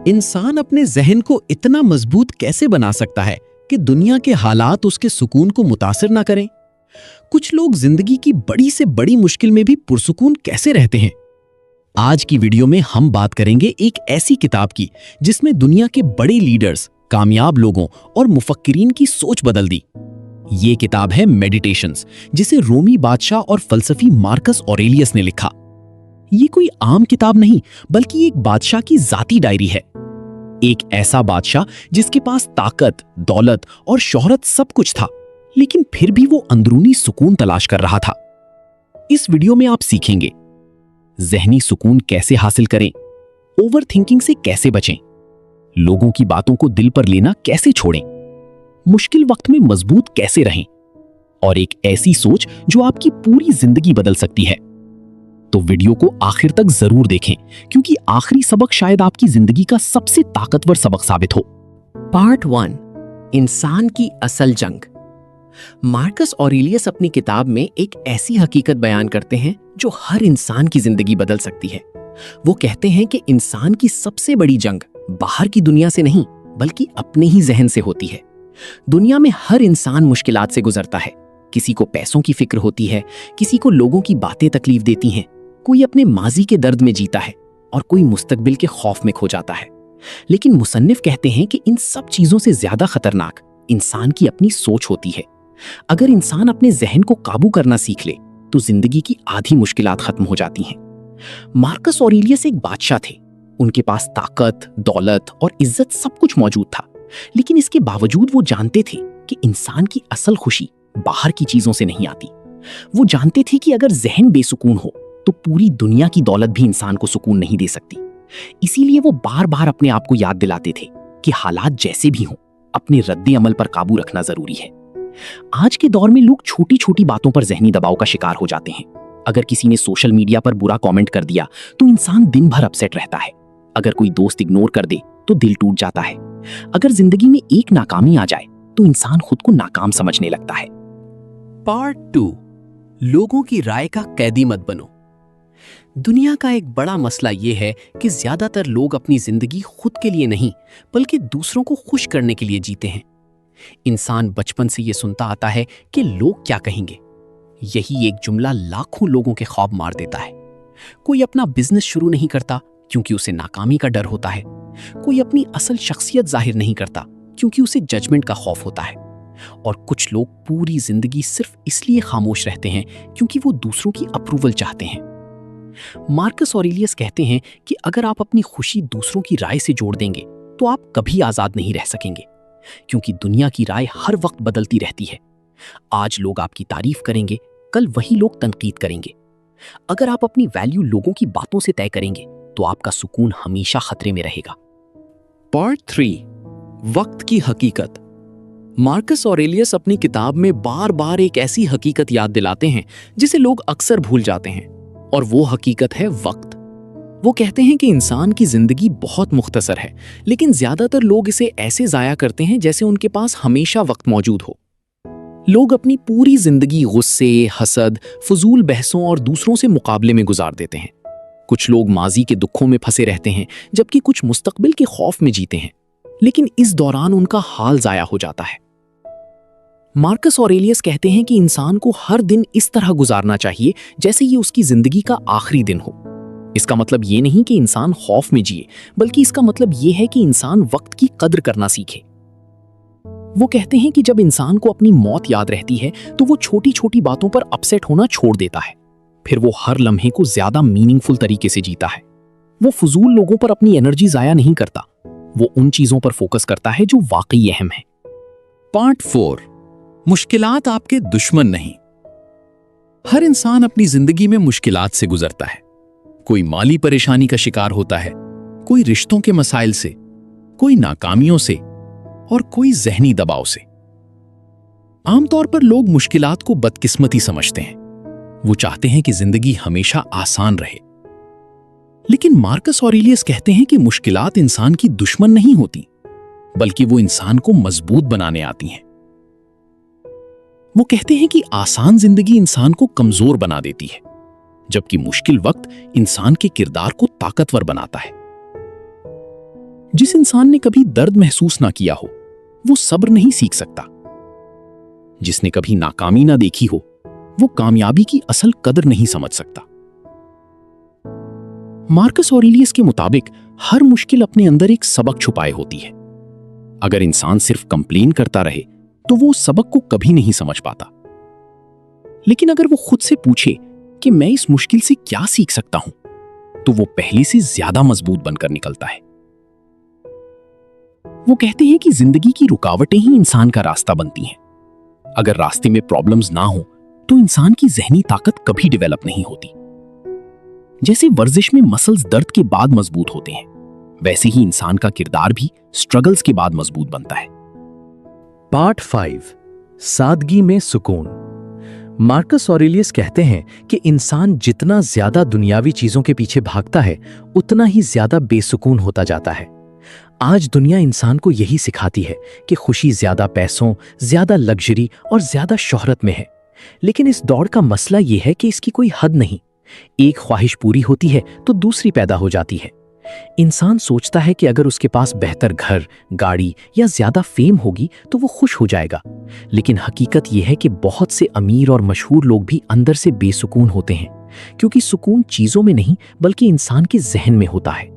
इंसान अपने जहन को इतना मजबूत कैसे बना सकता है कि दुनिया के हालात उसके सुकून को मुतासिर ना करें? कुछ लोग जिंदगी की बड़ी से बड़ी मुश्किल में भी पुरसुकून कैसे रहते हैं? आज की वीडियो में हम बात करेंगे एक ऐसी किताब की जिसमें दुनिया के बड़े लीडर्स, कामयाब लोगों और मुफक्किरीन की सोच बदल दी। ये किताब है मेडिटेशंस, जिसे रोमी बादशाह और फलसफी मार्कस ऑरेलियस ने लिखा। ये कोई आम किताब नहीं, बल्कि एक बादशाह की जाती डायरी है। एक ऐसा बादशाह जिसके पास ताकत, दौलत और शोहरत सब कुछ था, लेकिन फिर भी वो अंदरूनी सुकून तलाश कर रहा था। इस वीडियो में आप सीखेंगे ज़हनी सुकून कैसे हासिल करें, ओवर थिंकिंग से कैसे बचें, लोगों की बातों को दिल पर लेना कैसे छोड़ें, मुश्किल वक्त में मजबूत कैसे रहें, और एक ऐसी सोच जो आपकी पूरी जिंदगी बदल सकती है। तो वीडियो को आखिर तक जरूर देखें, क्योंकि आखिरी सबक शायद आपकी जिंदगी का सबसे ताकतवर सबक साबित हो। पार्ट 1, इंसान की असल जंग। मार्कस ऑरेलियस अपनी किताब में एक ऐसी हकीकत बयान करते हैं जो हर इंसान की जिंदगी बदल सकती है। वो कहते हैं कि इंसान की सबसे बड़ी जंग बाहर की दुनिया से नहीं, बल्कि अपने ही जहन से होती है। दुनिया में हर इंसान मुश्किलात से गुजरता है। किसी को पैसों की फिक्र होती है, किसी को लोगों की बातें तकलीफ देती हैं, कोई अपने माजी के दर्द में जीता है और कोई मुस्तकबिल के खौफ में खो जाता है। लेकिन मुसन्निफ कहते हैं कि इन सब चीजों से ज्यादा खतरनाक इंसान की अपनी सोच होती है। अगर इंसान अपने जहन को काबू करना सीख ले तो जिंदगी की आधी मुश्किलात खत्म हो जाती हैं। मार्कस ऑरेलियस एक बादशाह थे। उनके पास ताकत, दौलत और इज्जत सब कुछ मौजूद था, लेकिन इसके बावजूद वो जानते थे कि इंसान की असल खुशी बाहर की चीजों से नहीं आती। वो जानते थे कि अगर जहन बेसुकून हो तो पूरी दुनिया की दौलत भी इंसान को सुकून नहीं दे सकती। इसीलिए वो बार बार अपने आप को याद दिलाते थे कि हालात जैसे भी हों, अपने रद्दे अमल पर काबू रखना जरूरी है। आज के दौर में लोग छोटी छोटी बातों पर जहनी दबाव का शिकार हो जाते हैं। अगर किसी ने सोशल मीडिया पर बुरा कमेंट कर दिया तो इंसान दिन भर अपसेट रहता है। अगर कोई दोस्त इग्नोर कर दे तो दिल टूट जाता है। अगर जिंदगी में एक नाकामी आ जाए तो इंसान खुद को नाकाम समझने लगता है। पार्ट 2, लोगों की राय का कैदी मत बनो। दुनिया का एक बड़ा मसला यह है कि ज्यादातर लोग अपनी जिंदगी खुद के लिए नहीं, बल्कि दूसरों को खुश करने के लिए जीते हैं। इंसान बचपन से यह सुनता आता है कि लोग क्या कहेंगे। यही एक जुमला लाखों लोगों के ख्वाब मार देता है। कोई अपना बिजनेस शुरू नहीं करता क्योंकि उसे नाकामी का डर होता है। कोई अपनी असल शख्सियत जाहिर नहीं करता क्योंकि उसे जजमेंट का खौफ होता है। और कुछ लोग पूरी जिंदगी सिर्फ इसलिए खामोश रहते हैं क्योंकि वो दूसरों की अप्रूवल चाहते हैं। मार्कस ऑरेलियस कहते हैं कि अगर आप अपनी खुशी दूसरों की राय से जोड़ देंगे तो आप कभी आजाद नहीं रह सकेंगे, क्योंकि दुनिया की राय हर वक्त बदलती रहती है। आज लोग आपकी तारीफ करेंगे, कल वही लोग तनकीद करेंगे। अगर आप अपनी वैल्यू लोगों की बातों से तय करेंगे तो आपका सुकून हमेशा खतरे में रहेगा। पार्ट 3, वक्त की हकीकत। मार्कस ऑरेलियस अपनी किताब में बार बार एक ऐसी हकीकत याद दिलाते हैं जिसे लोग अक्सर भूल जाते हैं, और वो हकीकत है वक्त। वो कहते हैं कि इंसान की जिंदगी बहुत मुख्तसर है, लेकिन ज्यादातर लोग इसे ऐसे जाया करते हैं जैसे उनके पास हमेशा वक्त मौजूद हो। लोग अपनी पूरी जिंदगी गुस्से, हसद, फजूल बहसों और दूसरों से मुकाबले में गुजार देते हैं। कुछ लोग माजी के दुखों में फंसे रहते हैं, जबकि कुछ मुस्तकबिल के खौफ में जीते हैं, लेकिन इस दौरान उनका हाल जाया हो जाता है। मार्कस ऑरेलियस कहते हैं कि इंसान को हर दिन इस तरह गुजारना चाहिए जैसे ये उसकी जिंदगी का आखिरी दिन हो। इसका मतलब ये नहीं कि इंसान खौफ में जिए, बल्कि इसका मतलब ये है कि इंसान वक्त की कद्र करना सीखे। वो कहते हैं कि जब इंसान को अपनी मौत याद रहती है तो वो छोटी छोटी बातों पर अपसेट होना छोड़ देता है। फिर वो हर लम्हे को ज्यादा मीनिंगफुल तरीके से जीता है। वो फजूल लोगों पर अपनी एनर्जी जाया नहीं करता। वो उन चीजों पर फोकस करता है जो वाकई अहम है। पार्ट 4, मुश्किलात आपके दुश्मन नहीं। हर इंसान अपनी जिंदगी में मुश्किलात से गुजरता है। कोई माली परेशानी का शिकार होता है, कोई रिश्तों के मसाइल से, कोई नाकामियों से और कोई जहनी दबाव से। आमतौर पर लोग मुश्किलात को बदकिस्मती समझते हैं। वो चाहते हैं कि जिंदगी हमेशा आसान रहे। लेकिन मार्कस ऑरेलियस कहते हैं कि मुश्किलात इंसान की दुश्मन नहीं होती, बल्कि वो इंसान को मजबूत बनाने आती हैं। वो कहते हैं कि आसान जिंदगी इंसान को कमजोर बना देती है, जबकि मुश्किल वक्त इंसान के किरदार को ताकतवर बनाता है। जिस इंसान ने कभी दर्द महसूस ना किया हो वो सब्र नहीं सीख सकता। जिसने कभी नाकामी ना देखी हो वो कामयाबी की असल कदर नहीं समझ सकता। मार्कस ऑरेलियस के मुताबिक हर मुश्किल अपने अंदर एक सबक छुपाए होती है। अगर इंसान सिर्फ कंप्लेन करता रहे तो वो उस सबक को कभी नहीं समझ पाता। लेकिन अगर वो खुद से पूछे कि मैं इस मुश्किल से क्या सीख सकता हूं, तो वो पहले से ज्यादा मजबूत बनकर निकलता है। वो कहते हैं कि जिंदगी की रुकावटें ही इंसान का रास्ता बनती हैं। अगर रास्ते में प्रॉब्लम्स ना हो तो इंसान की जहनी ताकत कभी डेवलप नहीं होती। जैसे वर्जिश में मसल्स दर्द के बाद मजबूत होते हैं, वैसे ही इंसान का किरदार भी स्ट्रगल्स के बाद मजबूत बनता है। पार्ट 5, सादगी में सुकून। मार्कस ऑरेलियस कहते हैं कि इंसान जितना ज्यादा दुनियावी चीजों के पीछे भागता है उतना ही ज्यादा बेसुकून होता जाता है। आज दुनिया इंसान को यही सिखाती है कि खुशी ज्यादा पैसों, ज्यादा लग्जरी और ज्यादा शोहरत में है। लेकिन इस दौड़ का मसला यह है कि इसकी कोई हद नहीं। एक ख्वाहिश पूरी होती है तो दूसरी पैदा हो जाती है। इंसान सोचता है कि अगर उसके पास बेहतर घर, गाड़ी या ज्यादा फेम होगी तो वो खुश हो जाएगा। लेकिन हकीकत यह है कि बहुत से अमीर और मशहूर लोग भी अंदर से बेसुकून होते हैं, क्योंकि सुकून चीजों में नहीं बल्कि इंसान के जहन में होता है।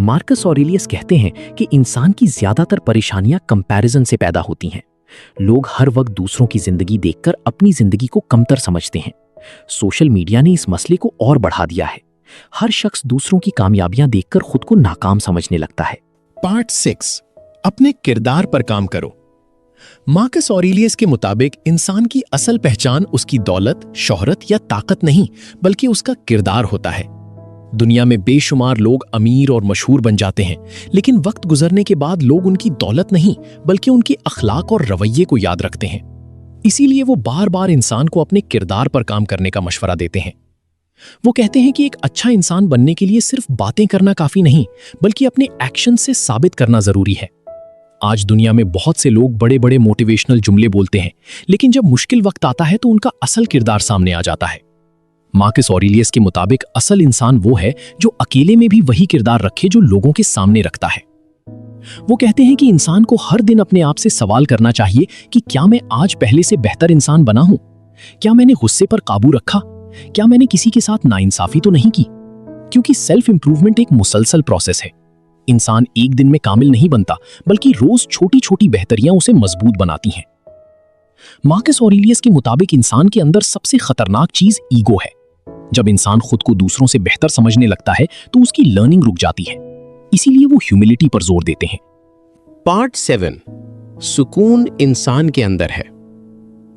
मार्कस ऑरेलियस कहते हैं कि इंसान की ज्यादातर परेशानियां कंपैरिजन से पैदा होती हैं। लोग हर वक्त दूसरों की जिंदगी देखकर अपनी जिंदगी को कमतर समझते हैं। सोशल मीडिया ने इस मसले को और बढ़ा दिया है। हर शख्स दूसरों की कामयाबियां देखकर खुद को नाकाम समझने लगता है। पार्ट 6, अपने किरदार पर काम करो। मार्कस ऑरेलियस के मुताबिक इंसान की असल पहचान उसकी दौलत, शोहरत या ताकत नहीं बल्कि उसका किरदार होता है। दुनिया में बेशुमार लोग अमीर और मशहूर बन जाते हैं, लेकिन वक्त गुजरने के बाद लोग उनकी दौलत नहीं बल्कि उनके अखलाक और रवैये को याद रखते हैं। इसीलिए वो बार बार इंसान को अपने किरदार पर काम करने का मशवरा देते हैं। वो कहते हैं कि एक अच्छा इंसान बनने के लिए सिर्फ बातें करना काफी नहीं बल्कि अपने एक्शन से साबित करना जरूरी है। आज दुनिया में बहुत से लोग बड़े बड़े मोटिवेशनल जुमले बोलते हैं, लेकिन जब मुश्किल वक्त आता है तो उनका असल किरदार सामने आ जाता है। मार्कस ऑरेलियस के मुताबिक असल इंसान वो है जो अकेले में भी वही किरदार रखे जो लोगों के सामने रखता है। वो कहते हैं कि इंसान को हर दिन अपने आप से सवाल करना चाहिए कि क्या मैं आज पहले से बेहतर इंसान बना हूं? क्या मैंने गुस्से पर काबू रखा? क्या मैंने किसी के साथ नाइंसाफी तो नहीं की? क्योंकि सेल्फ इंप्रूवमेंट एक मुसलसल प्रोसेस है। इंसान एक दिन में कामिल नहीं बनता बल्कि रोज छोटी छोटी बेहतरियां उसे मजबूत बनाती हैं। मार्कस ऑरेलियस के मुताबिक इंसान के अंदर सबसे खतरनाक चीज ईगो है। जब इंसान खुद को दूसरों से बेहतर समझने लगता है तो उसकी लर्निंग रुक जाती है। इसीलिए वो ह्यूमिलिटी पर जोर देते हैं। पार्ट 7, सुकून इंसान के अंदर है।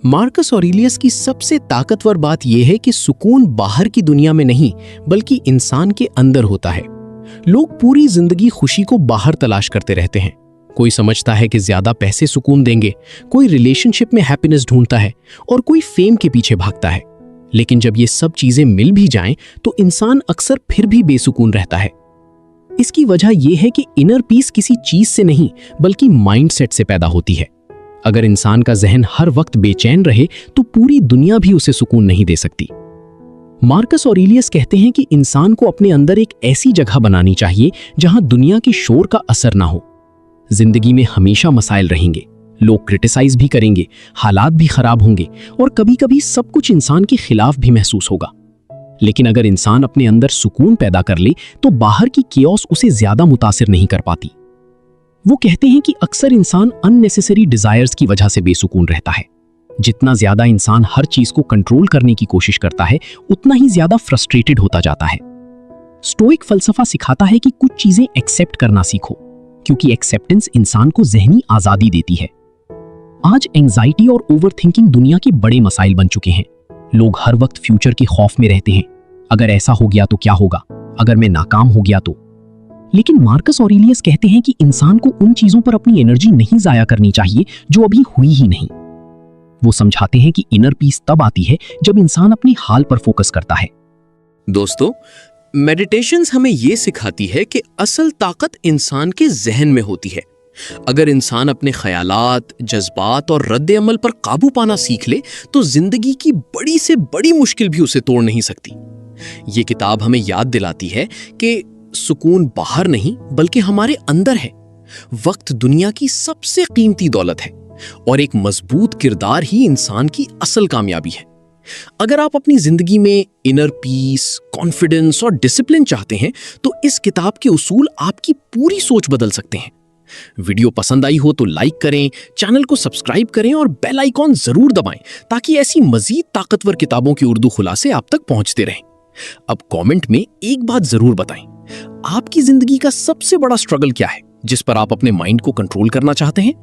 मार्कस ऑरेलियस की सबसे ताकतवर बात यह है कि सुकून बाहर की दुनिया में नहीं बल्कि इंसान के अंदर होता है। लोग पूरी जिंदगी खुशी को बाहर तलाश करते रहते हैं। कोई समझता है कि ज्यादा पैसे सुकून देंगे, कोई रिलेशनशिप में हैप्पीनेस ढूंढता है और कोई फेम के पीछे भागता है। लेकिन जब ये सब चीजें मिल भी जाएं तो इंसान अक्सर फिर भी बेसुकून रहता है। इसकी वजह यह है कि इनर पीस किसी चीज से नहीं बल्कि माइंडसेट से पैदा होती है। अगर इंसान का जहन हर वक्त बेचैन रहे तो पूरी दुनिया भी उसे सुकून नहीं दे सकती। मार्कस ऑरेलियस कहते हैं कि इंसान को अपने अंदर एक ऐसी जगह बनानी चाहिए जहां दुनिया के शोर का असर ना हो। जिंदगी में हमेशा मसाइल रहेंगे, लोग क्रिटिसाइज भी करेंगे, हालात भी खराब होंगे और कभी-कभी सब कुछ इंसान के खिलाफ भी महसूस होगा। लेकिन अगर इंसान अपने अंदर सुकून पैदा कर ले तो बाहर की केओस उसे ज्यादा मुतासिर नहीं कर पाती। वो कहते हैं कि अक्सर इंसान अननेसेसरी डिजायर्स की वजह से बेसुकून रहता है। जितना ज्यादा इंसान हर चीज को कंट्रोल करने की कोशिश करता है उतना ही ज्यादा फ्रस्ट्रेटेड होता जाता है। स्टोइक फलसफा सिखाता है कि कुछ चीजें एक्सेप्ट करना सीखो, क्योंकि एक्सेप्टेंस इंसान को ज़हनी आजादी देती है। आज एंजाइटी और ओवरथिंकिंग दुनिया के बड़े मसाइल बन चुके हैं। लोग हर वक्त फ्यूचर के खौफ में रहते हैं। अगर ऐसा हो गया तो क्या होगा? अगर मैं नाकाम हो गया तो? लेकिन मार्कस ऑरेलियस कहते हैं कि इंसान को उन चीजों पर अपनी एनर्जी नहीं जाया करनी चाहिए जो अभी हुई ही नहीं। वो समझाते हैं कि इनर पीस तब आती है जब इंसान अपने हाल पर फोकस करता है। दोस्तों, मेडिटेशंस हमें ये सिखाती है कि असल ताकत इंसान के जहन में होती है। अगर इंसान अपने ख्यालात, जज्बात और रद्द अमल पर काबू पाना सीख ले तो जिंदगी की बड़ी से बड़ी मुश्किल भी उसे तोड़ नहीं सकती। ये किताब हमें याद दिलाती है कि सुकून बाहर नहीं बल्कि हमारे अंदर है। वक्त दुनिया की सबसे कीमती दौलत है और एक मजबूत किरदार ही इंसान की असल कामयाबी है। अगर आप अपनी जिंदगी में इनर पीस, कॉन्फिडेंस और डिसिप्लिन चाहते हैं तो इस किताब के उसूल आपकी पूरी सोच बदल सकते हैं। वीडियो पसंद आई हो तो लाइक करें, चैनल को सब्सक्राइब करें और बेल आइकॉन जरूर दबाएं ताकि ऐसी मजीद ताकतवर किताबों के उर्दू खुलासे आप तक पहुंचते रहें। अब कमेंट में एक बात जरूर बताएं, आपकी जिंदगी का सबसे बड़ा स्ट्रगल क्या है जिस पर आप अपने माइंड को कंट्रोल करना चाहते हैं?